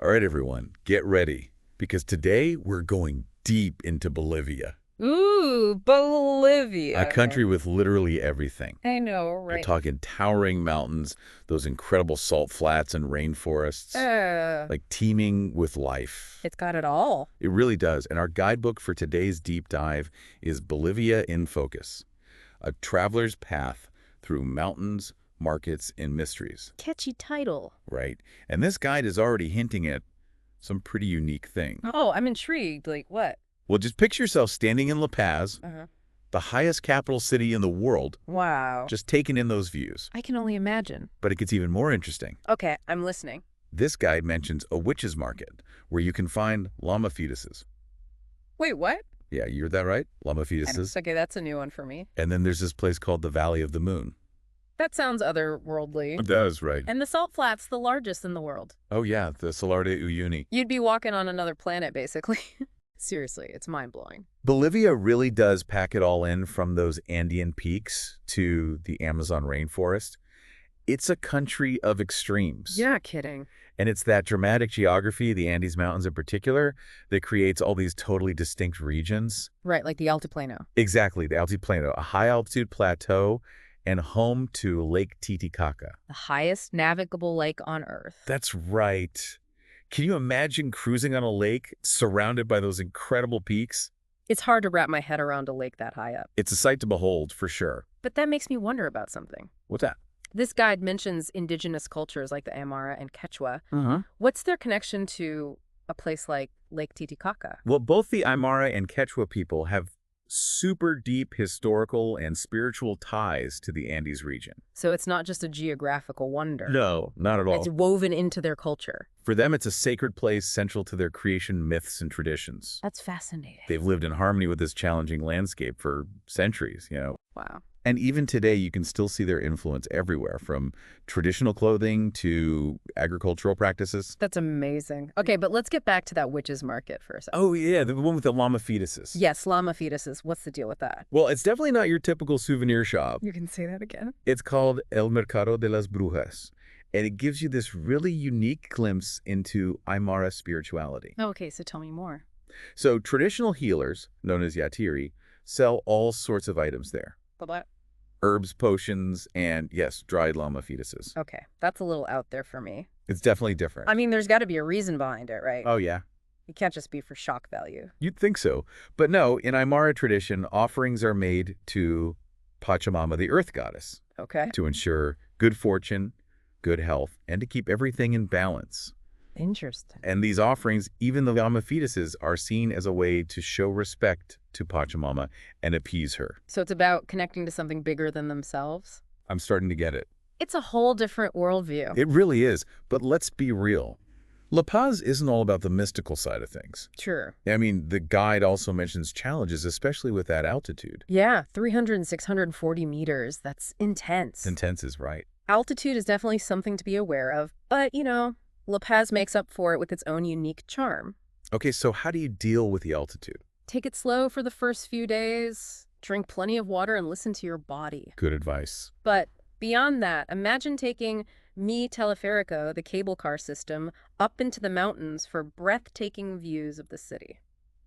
All right, everyone, get ready, because today we're going deep into Bolivia, Ooh, a Bolivia. country with literally everything. I know, You're right? talking towering mountains, those incredible salt flats and rainforests, Uh, like teeming with life. it's got it all. It really does. And our guidebook for today's deep dive is Bolivia in Focus, a traveler's path through mountains, markets, and mysteries, Catchy title. right? And this guide is already hinting at some pretty unique things. Oh, I'm intrigued. Like what? Well, just picture yourself standing in La Paz, Uh-huh. the highest capital city in the world, Wow. just taking in those views. I can only imagine. But it gets even more interesting. Okay, I'm listening. This guide mentions a witch's market where you can find llama fetuses. Wait, what? Yeah, you heard that right? Llama fetuses. Okay, that's a new one for me. And then there's this place called the Valley of the Moon. That sounds otherworldly. It does, right? And the Salt Flat's the largest in the world. Oh, yeah, the Salar de Uyuni. You'd be walking on another planet, basically. Seriously, it's mind-blowing. Bolivia really does pack it all in, from those Andean peaks to the Amazon rainforest. It's a country of extremes. Yeah, kidding. And it's that dramatic geography, the Andes Mountains in particular, that creates all these totally distinct regions. Right, like the Altiplano. Exactly, the Altiplano, a high-altitude plateau and home to Lake Titicaca. The highest navigable lake on Earth. That's right. Can you imagine cruising on a lake surrounded by those incredible peaks? It's hard to wrap my head around a lake that high up. It's a sight to behold, for sure. But that makes me wonder about something. What's that? This guide mentions indigenous cultures like the Aymara and Quechua. Uh-huh. What's their connection to a place like Lake Titicaca? Well, both the Aymara and Quechua people have super deep historical and spiritual ties to the Andes region. So it's not just a geographical wonder. No, not at all. It's woven into their culture. For them, it's a sacred place central to their creation myths and traditions. That's fascinating. They've lived in harmony with this challenging landscape for centuries, Wow. And even today, you can still see their influence everywhere, from traditional clothing to agricultural practices. That's amazing. Okay, but let's get back to that witch's market for a second. Oh, yeah, the one with the llama fetuses. Yes, llama fetuses. What's the deal with that? Well, it's definitely not your typical souvenir shop. You can say that again. It's called El Mercado de las Brujas, and it gives you this really unique glimpse into Aymara spirituality. Okay, so tell me more. So traditional healers, known as yatiri, sell all sorts of items there. Bye-bye. Herbs, potions, and, yes, dried llama fetuses. Okay, that's a little out there for me. It's definitely different. I mean, there's got to be a reason behind it, right? Oh, yeah. It can't just be for shock value. You'd think so. But no, in Aymara tradition, offerings are made to Pachamama, the earth goddess, Okay. to ensure good fortune, good health, and to keep everything in balance. Interesting. And these offerings, even the llama fetuses, are seen as a way to show respect to Pachamama and appease her. So it's about connecting to something bigger than themselves? I'm starting to get it. It's a whole different worldview. It really is. But let's be real. La Paz isn't all about the mystical side of things. Sure. I mean, the guide also mentions challenges, especially with that altitude. Yeah, 300 and 640 meters. That's intense. Intense is right. Altitude is definitely something to be aware of, but, La Paz makes up for it with its own unique charm. Okay, so how do you deal with the altitude? Take it slow for the first few days, drink plenty of water, and listen to your body. Good advice. But beyond that, imagine taking Mi Teleferico, the cable car system, up into the mountains for breathtaking views of the city.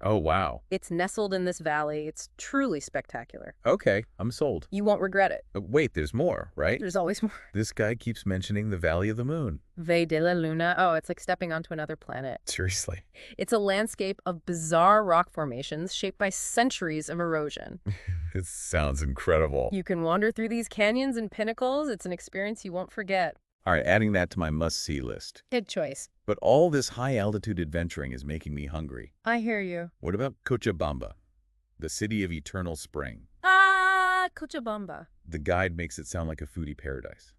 Oh, wow. It's nestled in this valley. It's truly spectacular. Okay, I'm sold. You won't regret it. Wait, there's more, right? There's always more. This guy keeps mentioning the Valley of the Moon. Ve de la Luna. Oh, it's like stepping onto another planet. Seriously. It's a landscape of bizarre rock formations shaped by centuries of erosion. This sounds incredible. You can wander through these canyons and pinnacles. It's an experience you won't forget. All right, adding that to my must-see list. Good choice. But all this high-altitude adventuring is making me hungry. I hear you. What about Cochabamba, the city of eternal spring? Ah, Cochabamba. The guide makes it sound like a foodie paradise.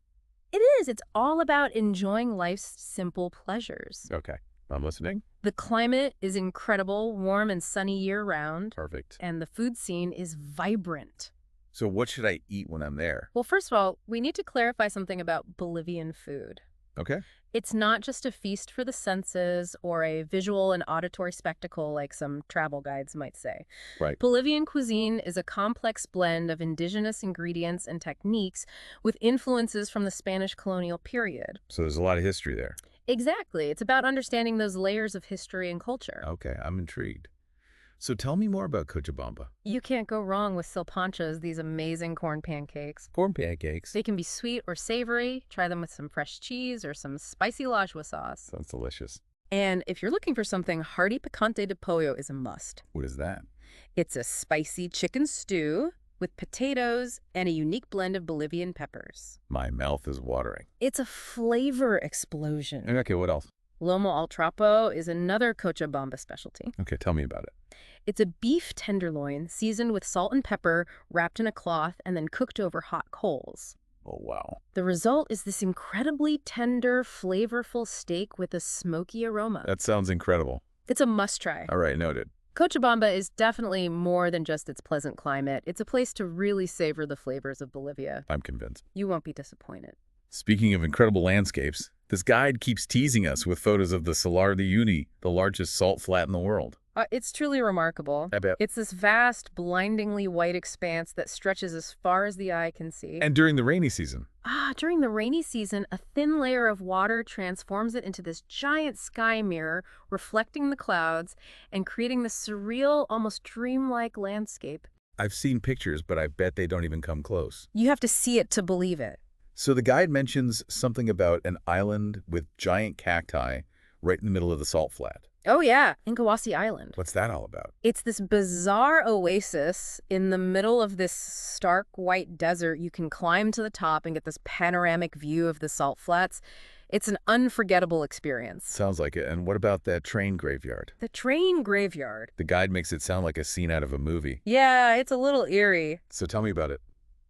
It is. It's all about enjoying life's simple pleasures. Okay, I'm listening. The climate is incredible, warm and sunny year-round. Perfect. And the food scene is vibrant. So what should I eat when I'm there? Well, first of all, we need to clarify something about Bolivian food. Okay. It's not just a feast for the senses or a visual and auditory spectacle like some travel guides might say. Right. Bolivian cuisine is a complex blend of indigenous ingredients and techniques with influences from the Spanish colonial period. So there's a lot of history there. Exactly. It's about understanding those layers of history and culture. Okay, I'm intrigued. So tell me more about Cochabamba. You can't go wrong with silpanchas, these amazing corn pancakes. Corn pancakes. They can be sweet or savory. Try them with some fresh cheese or some spicy lajwa sauce. Sounds delicious. And if you're looking for something, hearty picante de pollo is a must. What is that? It's a spicy chicken stew with potatoes and a unique blend of Bolivian peppers. My mouth is watering. It's a flavor explosion. Okay, what else? Lomo al trapo is another Cochabamba specialty. Okay, tell me about it. It's a beef tenderloin seasoned with salt and pepper, wrapped in a cloth, and then cooked over hot coals. Oh, wow. The result is this incredibly tender, flavorful steak with a smoky aroma. That sounds incredible. It's a must-try. All right, noted. Cochabamba is definitely more than just its pleasant climate. It's a place to really savor the flavors of Bolivia. I'm convinced. You won't be disappointed. Speaking of incredible landscapes, this guide keeps teasing us with photos of the Salar de Uyuni, the largest salt flat in the world. It's truly remarkable. I bet. It's this vast, blindingly white expanse that stretches as far as the eye can see. And during the rainy season. During the rainy season, a thin layer of water transforms it into this giant sky mirror, reflecting the clouds and creating this surreal, almost dreamlike landscape. I've seen pictures, but I bet they don't even come close. You have to see it to believe it. So the guide mentions something about an island with giant cacti right in the middle of the salt flat. Oh yeah, Nkawasi Island. What's that all about? It's this bizarre oasis in the middle of this stark white desert. You can climb to the top and get this panoramic view of the salt flats. It's an unforgettable experience. Sounds like it. And what about that train graveyard? The train graveyard. The guide makes it sound like a scene out of a movie. Yeah, it's a little eerie. So tell me about it.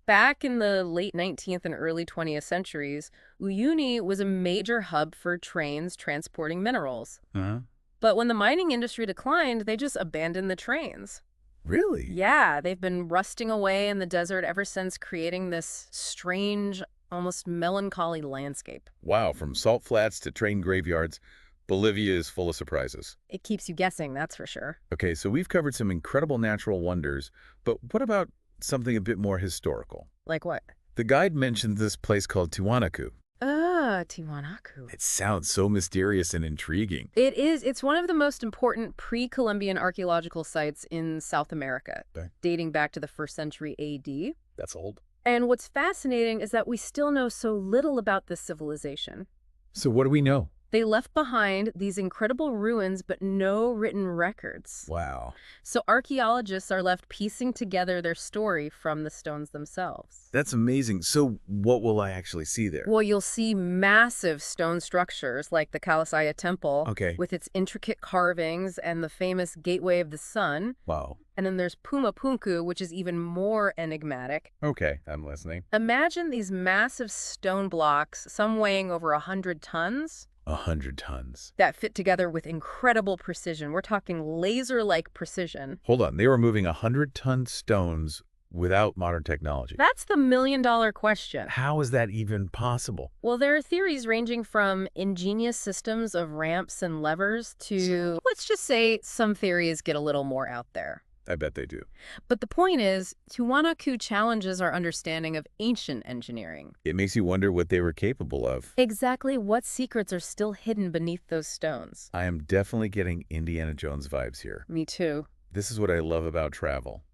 Back in the late 19th and early 20th centuries, Uyuni was a major hub for trains transporting minerals. Uh-huh. But when the mining industry declined, they just abandoned the trains. Really? Yeah, they've been rusting away in the desert ever since, creating this strange, almost melancholy landscape. Wow, from salt flats to train graveyards, Bolivia is full of surprises. It keeps you guessing, that's for sure. Okay, so we've covered some incredible natural wonders, but what about something a bit more historical? Like what? The guide mentioned this place called Tiwanaku. Tiwanaku. It sounds so mysterious and intriguing. It is. It's one of the most important pre-Columbian archaeological sites in South America, Okay. dating back to the 1st century AD. That's old. And what's fascinating is that we still know so little about this civilization. So what do we know? They left behind these incredible ruins, but no written records. Wow. So archaeologists are left piecing together their story from the stones themselves. That's amazing. So what will I actually see there? Well, you'll see massive stone structures like the Kalasaya Temple Okay. with its intricate carvings and the famous Gateway of the Sun. Wow. And then there's Puma Punku, which is even more enigmatic. Okay, I'm listening. Imagine these massive stone blocks, some weighing over 100 tons. 100 tons. That fit together with incredible precision. We're talking laser-like precision. Hold on, they were moving 100-ton stones without modern technology. That's the million-dollar question. How is that even possible? Well, there are theories ranging from ingenious systems of ramps and levers to, let's just say, some theories get a little more out there. I bet they do. But the point is, Tiwanaku challenges our understanding of ancient engineering. It makes you wonder what they were capable of. Exactly what secrets are still hidden beneath those stones. I am definitely getting Indiana Jones vibes here. Me too. This is what I love about travel.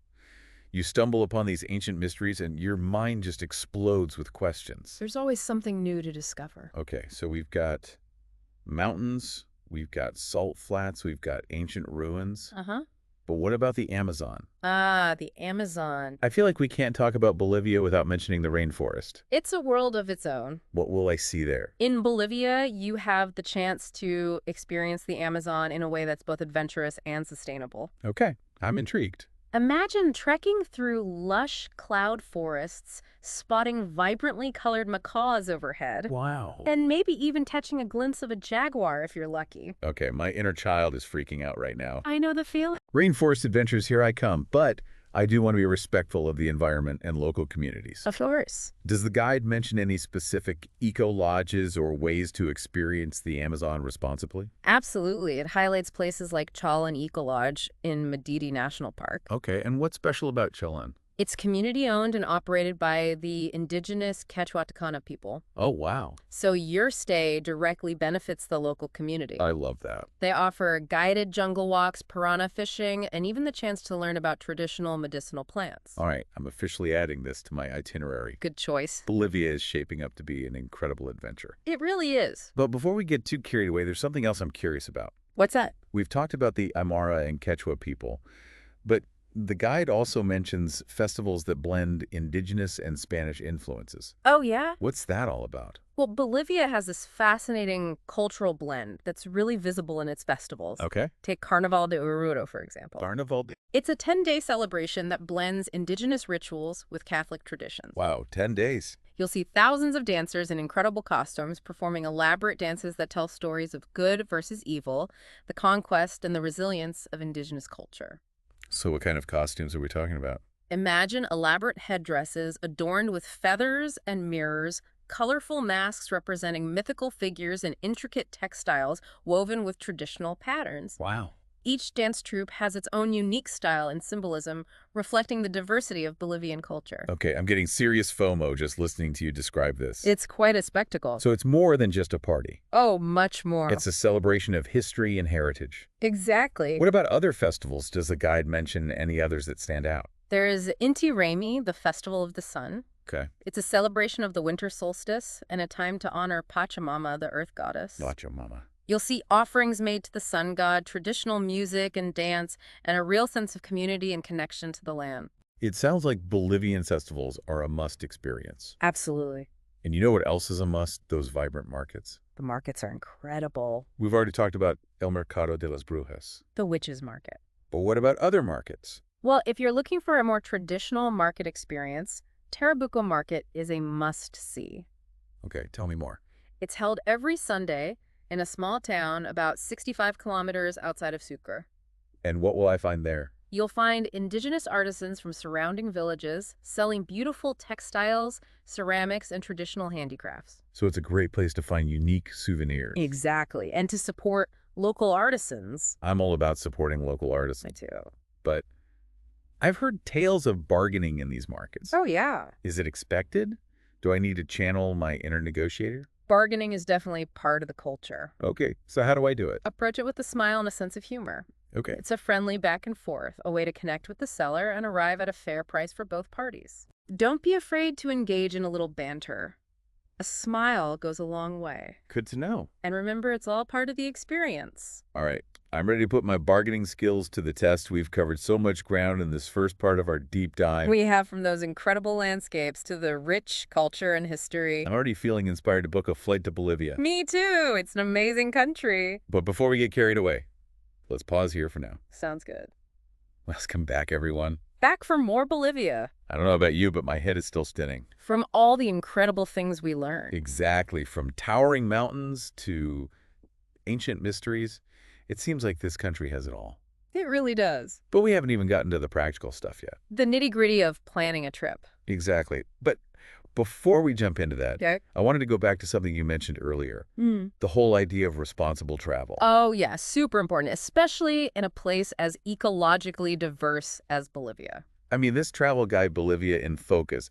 You stumble upon these ancient mysteries and your mind just explodes with questions. There's always something new to discover. Okay, so we've got mountains, we've got salt flats, we've got ancient ruins. Uh-huh. But what about the Amazon? The Amazon. I feel like we can't talk about Bolivia without mentioning the rainforest. It's a world of its own. What will I see there? In Bolivia, you have the chance to experience the Amazon in a way that's both adventurous and sustainable. Okay, I'm intrigued. Imagine trekking through lush cloud forests, spotting vibrantly colored macaws overhead, Wow. and maybe even catching a glimpse of a jaguar if you're lucky. Okay, my inner child is freaking out right now. I know the feeling. Rainforest adventures, here I come, but I do want to be respectful of the environment and local communities. Of course. Does the guide mention any specific eco-lodges or ways to experience the Amazon responsibly? Absolutely. It highlights places like Chalan Eco Lodge in Madidi National Park. Okay, and what's special about Chilean? It's community-owned and operated by the indigenous Quechua people. Oh, wow. So your stay directly benefits the local community. I love that. They offer guided jungle walks, piranha fishing, and even the chance to learn about traditional medicinal plants. All right, I'm officially adding this to my itinerary. Good choice. Bolivia is shaping up to be an incredible adventure. It really is. But before we get too carried away, there's something else I'm curious about. What's that? We've talked about the Aymara and Quechua people, but the guide also mentions festivals that blend indigenous and Spanish influences. Oh, yeah? What's that all about? Well, Bolivia has this fascinating cultural blend that's really visible in its festivals. Okay. Take Carnaval de Oruro, for example. Carnival. It's a 10-day celebration that blends indigenous rituals with Catholic traditions. Wow, 10 days. You'll see thousands of dancers in incredible costumes performing elaborate dances that tell stories of good versus evil, the conquest and the resilience of indigenous culture. So what kind of costumes are we talking about? Imagine elaborate headdresses adorned with feathers and mirrors, colorful masks representing mythical figures, and intricate textiles woven with traditional patterns. Wow. Each dance troupe has its own unique style and symbolism, reflecting the diversity of Bolivian culture. Okay, I'm getting serious FOMO just listening to you describe this. It's quite a spectacle. So it's more than just a party. Oh, much more. It's a celebration of history and heritage. Exactly. What about other festivals? Does the guide mention any others that stand out? There is Inti Raymi, the Festival of the Sun. Okay. It's a celebration of the winter solstice and a time to honor Pachamama, the earth goddess. Gotcha, mama. You'll see offerings made to the sun god, traditional music and dance, and a real sense of community and connection to the land. It sounds like Bolivian festivals are a must experience. Absolutely. And you know what else is a must? Those vibrant markets. The markets are incredible. We've already talked about El Mercado de las Brujas. The witches market. But what about other markets? Well, if you're looking for a more traditional market experience, Tarabuco Market is a must-see. Okay, tell me more. It's held every Sunday in a small town about 65 kilometers outside of Sucre. And what will I find there? You'll find indigenous artisans from surrounding villages selling beautiful textiles, ceramics, and traditional handicrafts. So it's a great place to find unique souvenirs. Exactly. And to support local artisans. I'm all about supporting local artists. Me too. But I've heard tales of bargaining in these markets. Oh, yeah. Is it expected? Do I need to channel my inner negotiator? Bargaining is definitely part of the culture. Okay, so how do I do it? Approach it with a smile and a sense of humor. Okay. It's a friendly back and forth, a way to connect with the seller and arrive at a fair price for both parties. Don't be afraid to engage in a little banter. A smile goes a long way. Good to know. And remember, it's all part of the experience. All right, I'm ready to put my bargaining skills to the test. We've covered so much ground in this first part of our deep dive. We have from those incredible landscapes to the rich culture and history. I'm already feeling inspired to book a flight to Bolivia. Me too. It's an amazing country. But before we get carried away, let's pause here for now. Sounds good. Welcome back, everyone. Back for more Bolivia. I don't know about you, but my head is still spinning. From all the incredible things we learned. Exactly. From towering mountains to ancient mysteries, it seems like this country has it all. It really does. But we haven't even gotten to the practical stuff yet. The nitty-gritty of planning a trip. Exactly. But before we jump into that, Okay. I wanted to go back to something you mentioned earlier, the whole idea of responsible travel. Oh, yeah. Super important, especially in a place as ecologically diverse as Bolivia. I mean, this travel guide, Bolivia in Focus,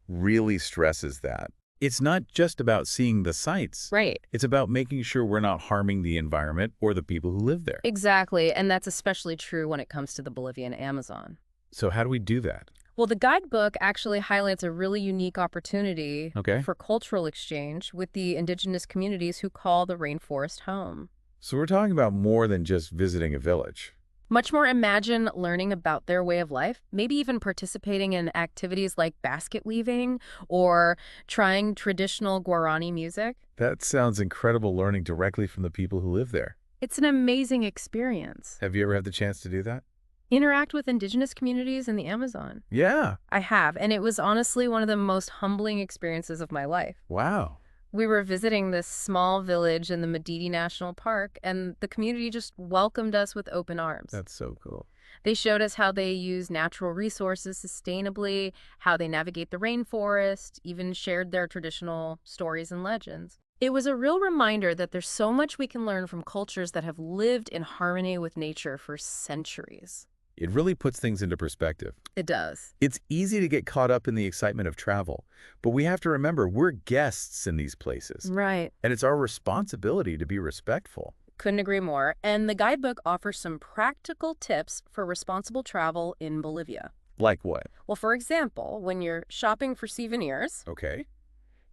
really stresses that. It's not just about seeing the sights. Right. It's about making sure we're not harming the environment or the people who live there. Exactly. And that's especially true when it comes to the Bolivian Amazon. So how do we do that? Well, the guidebook actually highlights a really unique opportunity for cultural exchange with the indigenous communities who call the rainforest home. So we're talking about more than just visiting a village. Much more, imagine learning about their way of life, maybe even participating in activities like basket weaving or trying traditional Guarani music. That sounds incredible, learning directly from the people who live there. It's an amazing experience. Have you ever had the chance to do that? Interact with indigenous communities in the Amazon. Yeah. I have, and it was honestly one of the most humbling experiences of my life. Wow. We were visiting this small village in the Madidi National Park, and the community just welcomed us with open arms. That's so cool. They showed us how they use natural resources sustainably, how they navigate the rainforest, even shared their traditional stories and legends. It was a real reminder that there's so much we can learn from cultures that have lived in harmony with nature for centuries. It really puts things into perspective. It does. It's easy to get caught up in the excitement of travel, but we have to remember we're guests in these places, Right. and it's our responsibility to be respectful. Couldn't agree more. And the guidebook offers some practical tips for responsible travel in Bolivia. Like what? Well, for example, when you're shopping for souvenirs, Okay.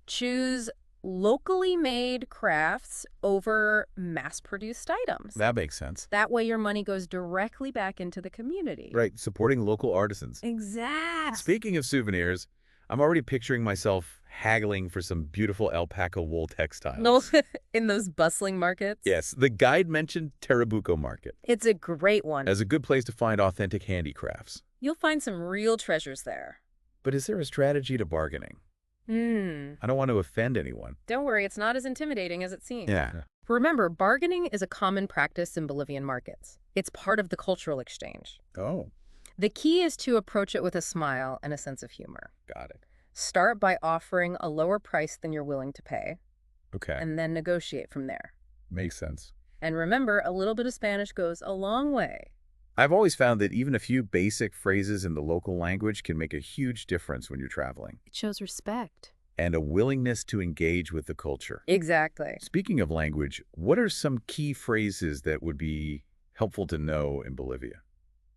choose locally made crafts over mass-produced items. That makes sense. That way your money goes directly back into the community. Right, supporting local artisans. Exactly. Speaking of souvenirs, I'm already picturing myself haggling for some beautiful alpaca wool textiles. No, in those bustling markets. Yes, the guide mentioned Tarabuco Market It's a great one. as a good place to find authentic handicrafts. You'll find some real treasures there. But is there a strategy to bargaining? I don't want to offend anyone. Don't worry, it's not as intimidating as it seems. Yeah. Remember, bargaining is a common practice in Bolivian markets. It's part of the cultural exchange. Oh, The key is to approach it with a smile and a sense of humor. got it. Start by offering a lower price than you're willing to pay, Okay, and then negotiate from there. makes sense. And remember, a little bit of Spanish goes a long way. I've always found that even a few basic phrases in the local language can make a huge difference when you're traveling, It shows respect. and a willingness to engage with the culture. Exactly. Speaking of language, what are some key phrases that would be helpful to know in Bolivia?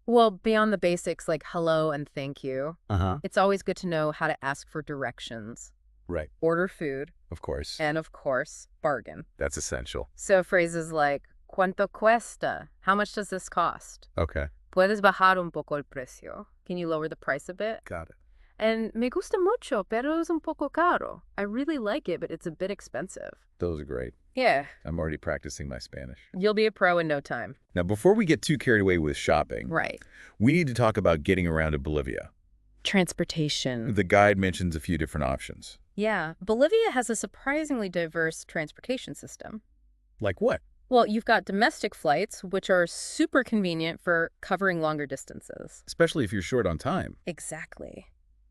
Well, beyond the basics like hello and thank you, Uh-huh. it's always good to know how to ask for directions, Right, order food, of course. and of course, bargain. That's essential. So phrases like, ¿Cuánto cuesta? How much does this cost? Okay, ¿Puedes bajar un poco el precio? Can you lower the price a bit? got it. And me gusta mucho, pero es un poco caro. I really like it, but it's a bit expensive. Those are great. Yeah, I'm already practicing my Spanish. you'll be a pro in no time. Now, before we get too carried away with shopping, Right. we need to talk about getting around to Bolivia. Transportation. The guide mentions a few different options. Yeah, Bolivia has a surprisingly diverse transportation system. Like what? Well, you've got domestic flights, which are super convenient for covering longer distances. Especially if you're short on time Exactly.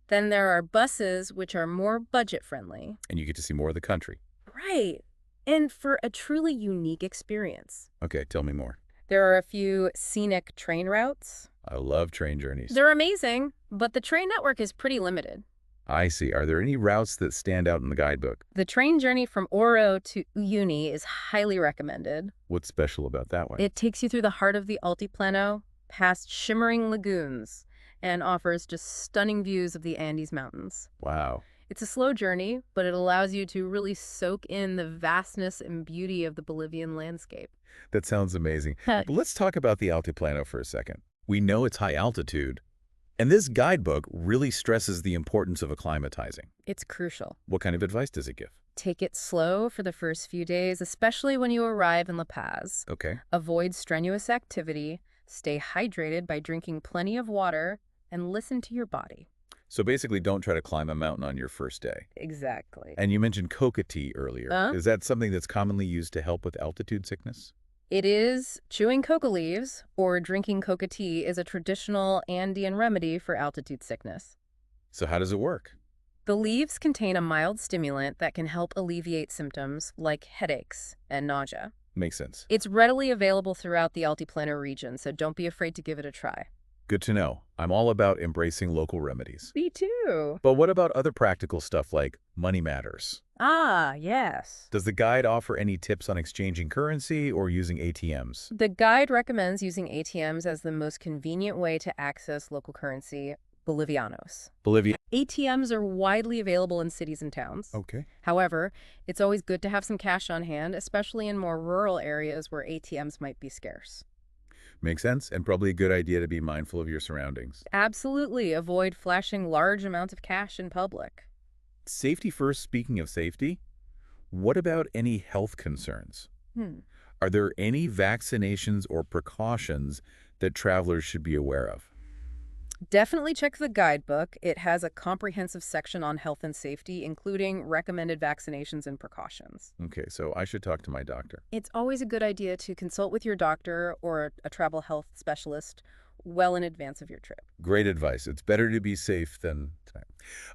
Then there are buses, which are more budget-friendly. and you get to see more of the country. Right. And for a truly unique experience. Okay, tell me more. There are a few scenic train routes. I love train journeys. They're amazing, but the train network is pretty limited. I see. Are there any routes that stand out in the guidebook? The train journey from Oro to Uyuni is highly recommended. What's special about that one? It takes you through the heart of the Altiplano, past shimmering lagoons, and offers just stunning views of the Andes Mountains. Wow. It's a slow journey, but it allows you to really soak in the vastness and beauty of the Bolivian landscape. That sounds amazing. But let's talk about the Altiplano for a second. We know it's high altitude, and this guidebook really stresses the importance of acclimatizing. It's crucial. What kind of advice does it give? Take it slow for the first few days, especially when you arrive in La Paz. Okay. Avoid strenuous activity, stay hydrated by drinking plenty of water, and listen to your body. So basically, don't try to climb a mountain on your first day. Exactly. And you mentioned coca tea earlier. Huh? Is that something that's commonly used to help with altitude sickness? It is. Chewing coca leaves or drinking coca tea is a traditional Andean remedy for altitude sickness. So how does it work? The leaves contain a mild stimulant that can help alleviate symptoms like headaches and nausea. Makes sense. It's readily available throughout the Altiplano region, so don't be afraid to give it a try. Good to know. I'm all about embracing local remedies. Me too. But what about other practical stuff like money matters? Ah, yes. Does the guide offer any tips on exchanging currency or using ATMs? The guide recommends using ATMs as the most convenient way to access local currency, Bolivianos. Bolivia. ATMs are widely available in cities and towns. Okay. However, it's always good to have some cash on hand, especially in more rural areas where ATMs might be scarce. Makes sense, and probably a good idea to be mindful of your surroundings. Absolutely. Avoid flashing large amounts of cash in public. Safety first, speaking of safety, what about any health concerns? Are there any vaccinations or precautions that travelers should be aware of? Definitely check the guidebook. It has a comprehensive section on health and safety, including recommended vaccinations and precautions. Okay, so I should talk to my doctor. It's always a good idea to consult with your doctor or a travel health specialist well in advance of your trip. Great advice. It's better to be safe than...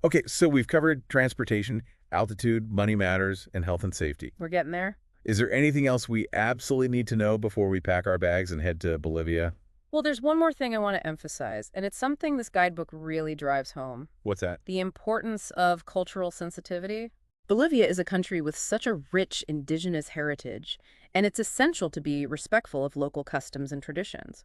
Okay, so we've covered transportation, altitude, money matters, and health and safety. We're getting there? Is there anything else we absolutely need to know before we pack our bags and head to Bolivia? Well, there's one more thing I want to emphasize, and it's something this guidebook really drives home. What's that? The importance of cultural sensitivity. Bolivia is a country with such a rich indigenous heritage, and it's essential to be respectful of local customs and traditions.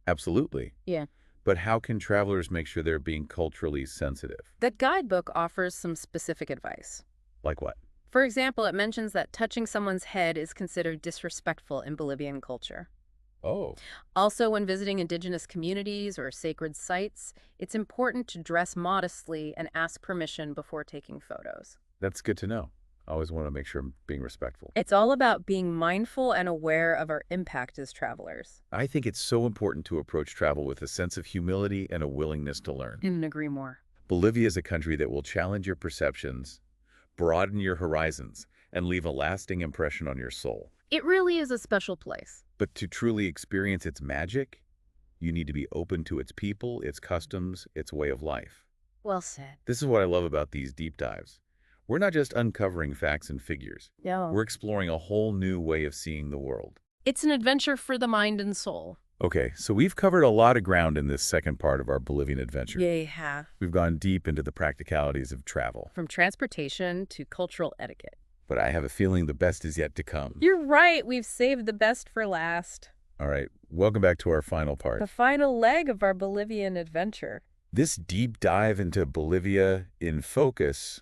Absolutely. Yeah. But how can travelers make sure they're being culturally sensitive? The guidebook offers some specific advice. Like what? For example, it mentions that touching someone's head is considered disrespectful in Bolivian culture. Oh, Also, when visiting indigenous communities or sacred sites, it's important to dress modestly and ask permission before taking photos. that's good to know. I always want to make sure I'm being respectful. It's all about being mindful and aware of our impact as travelers. I think it's so important to approach travel with a sense of humility and a willingness to learn. Couldn't agree more. Bolivia is a country that will challenge your perceptions, broaden your horizons, and leave a lasting impression on your soul. It really is a special place. But to truly experience its magic, you need to be open to its people, its customs, its way of life. Well said. This is what I love about these deep dives. We're not just uncovering facts and figures. Yeah. We're exploring a whole new way of seeing the world. It's an adventure for the mind and soul. Okay, so we've covered a lot of ground in this second part of our Bolivian adventure. Yeah, you have. We've gone deep into the practicalities of travel. From transportation to cultural etiquette. But I have a feeling the best is yet to come. You're right. We've saved the best for last. All right, welcome back to our final part. The final leg of our Bolivian adventure. This deep dive into Bolivia in focus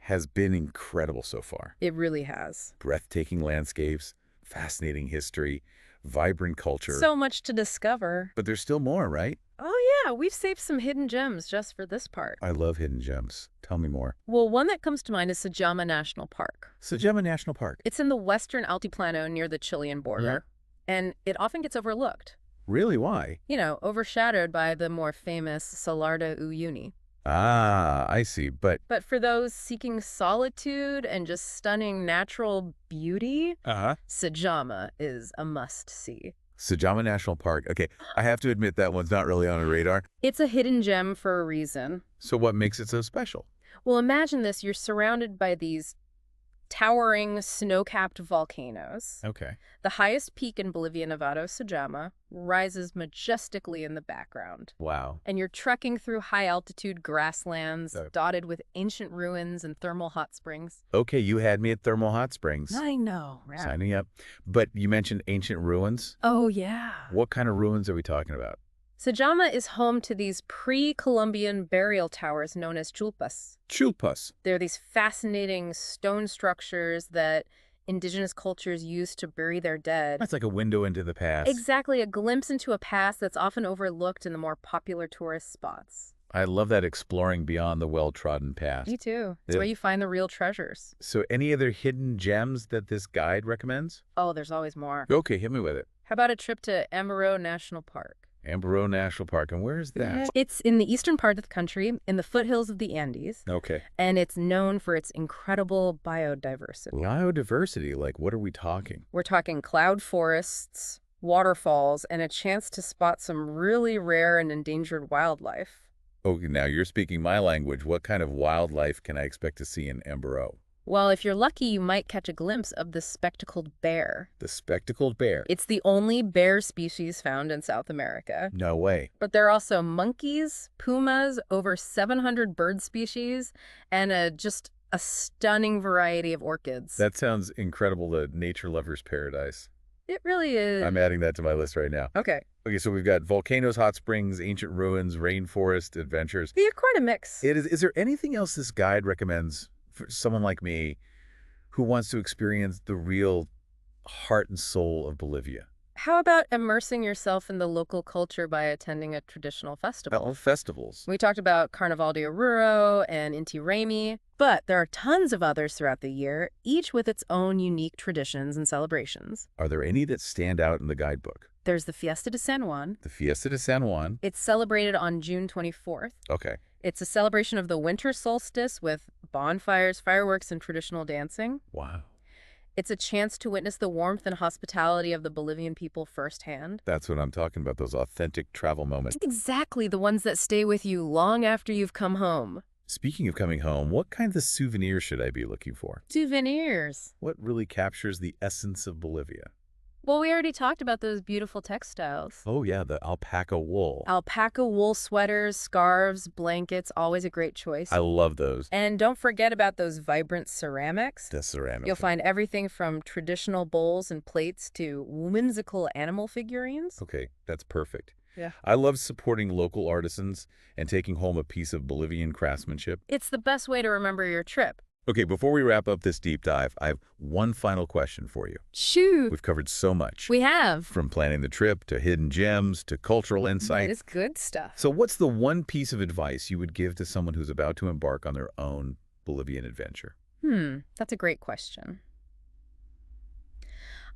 has been incredible so far. It really has. Breathtaking landscapes, fascinating history, vibrant culture. So much to discover. But there's still more, right? Oh yeah, we've saved some hidden gems just for this part. I love hidden gems. Tell me more. Well, one that comes to mind is Sajama National Park. Sajama National Park. It's in the western Altiplano near the Chilean border, and it often gets overlooked. Really? Why? You know, overshadowed by the more famous Salar de Uyuni. Ah, I see. But But for those seeking solitude and just stunning natural beauty, Sajama is a must-see. Sajama National Park. Okay, I have to admit that one's not really on a radar. It's a hidden gem for a reason. So what makes it so special? Well, imagine this. You're surrounded by these towering snow-capped volcanoes. Okay. The highest peak in Bolivia, Nevado, Sajama, rises majestically in the background. Wow. And you're trekking through high-altitude grasslands So- dotted with ancient ruins and thermal hot springs. Okay, you had me at Thermal Hot Springs. I know. Signing up. But you mentioned ancient ruins. Oh, yeah. What kind of ruins are we talking about? Sajama is home to these pre-Columbian burial towers known as chulpas. Chulpas. They're these fascinating stone structures that indigenous cultures use to bury their dead. That's like a window into the past. Exactly, a glimpse into a past that's often overlooked in the more popular tourist spots. I love that exploring beyond the well-trodden past. Me too. It's Yeah. where you find the real treasures. So any other hidden gems that this guide recommends? Oh, there's always more. Okay, hit me with it. How about a trip to Amaro National Park? Ambaro National Park. And where is that? It's in the eastern part of the country, in the foothills of the Andes, Okay. and it's known for its incredible biodiversity. Biodiversity, like what are we talking? We're talking cloud forests, waterfalls, and a chance to spot some really rare and endangered wildlife. Okay, now you're speaking my language. What kind of wildlife can I expect to see in Ambaro? Well, if you're lucky, you might catch a glimpse of the spectacled bear. The spectacled bear. It's the only bear species found in South America. No way. But there are also monkeys, pumas, over 700 bird species, and just a stunning variety of orchids. That sounds incredible, the nature lover's paradise. It really is. I'm adding that to my list right now. Okay. Okay, so we've got volcanoes, hot springs, ancient ruins, rainforest, adventures. You're quite a mix. Is there anything else this guide recommends for someone like me who wants to experience the real heart and soul of Bolivia? How about immersing yourself in the local culture by attending a traditional festival? Well, festivals. We talked about Carnaval de Oruro and Inti Raymi, but there are tons of others throughout the year, each with its own unique traditions and celebrations. Are there any that stand out in the guidebook? There's the Fiesta de San Juan. The Fiesta de San Juan. It's celebrated on June 24th. Okay. It's a celebration of the winter solstice with bonfires, fireworks, and traditional dancing. Wow. It's a chance to witness the warmth and hospitality of the Bolivian people firsthand. That's what I'm talking about, those authentic travel moments. Exactly, the ones that stay with you long after you've come home. Speaking of coming home, what kinds of souvenirs should I be looking for? Souvenirs. What really captures the essence of Bolivia? Well, we already talked about those beautiful textiles. Oh yeah, the alpaca wool. Alpaca wool sweaters, scarves, blankets, always a great I choice. love those. And don't forget about those vibrant ceramics. The ceramic. You'll find everything from traditional bowls and plates to whimsical animal figurines. Okay, that's perfect. Yeah. I love supporting local artisans and taking home a piece of Bolivian craftsmanship. It's the best way to remember your trip. Okay, before we wrap up this deep dive, I have one final question for you. Shoot. We've covered so much, We have. from planning the trip to hidden gems to cultural insight. It's good stuff. So what's the one piece of advice you would give to someone who's about to embark on their own Bolivian adventure? That's a great question.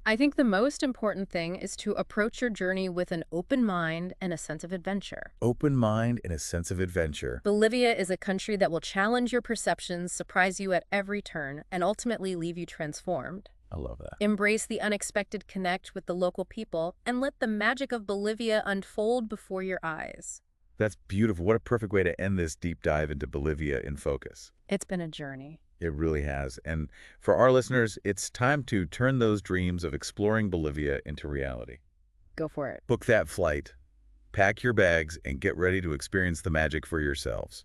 I think the most important thing is to approach your journey with an open mind and a sense of adventure. Open mind and a sense of adventure. Bolivia is a country that will challenge your perceptions, surprise you at every turn, and ultimately leave you transformed. I love that. Embrace the unexpected, connect with the local people, and let the magic of Bolivia unfold before your eyes. That's beautiful. What a perfect way to end this deep dive into Bolivia in focus. It's been a journey. It really has. And for our listeners, it's time to turn those dreams of exploring Bolivia into reality. Go for it. Book that flight, pack your bags, and get ready to experience the magic for yourselves.